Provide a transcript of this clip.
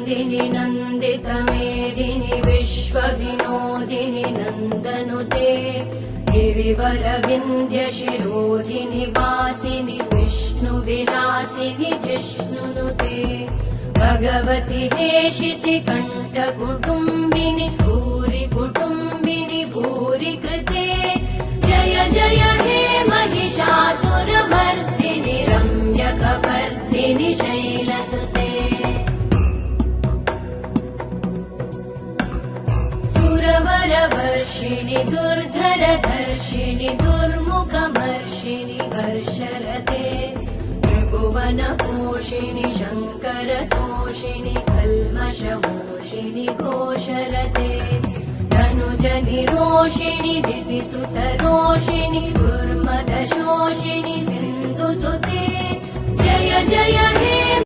नन्दिनि नन्दितमेदिनि विश्वविनोदिनि नन्दनुते गिरिवरविन्ध्यशिरोधिनि वासिनि विष्णुविलासिनि जिष्णुनुते भगवति हेशिति कण्ठकुटुम्बिनि भूरि कुटुम्बिनि भूरि कृते जय जय हे महिषासुरमर्दिनि रम्यकपर्दिनि शैलसुते सुरवरवर्षिणि दुर्धरधर्षिणि दुर्मुखमर्षिणि वर्षरते त्रिभुवनपोषिणि शङ्करतोषिणि कल्मषमोषिणि घोषरते धनुजनिरोषिणि दितिसुतरोषिणि दुर्मदशोषिणि सिन्धुसुते जय जय हे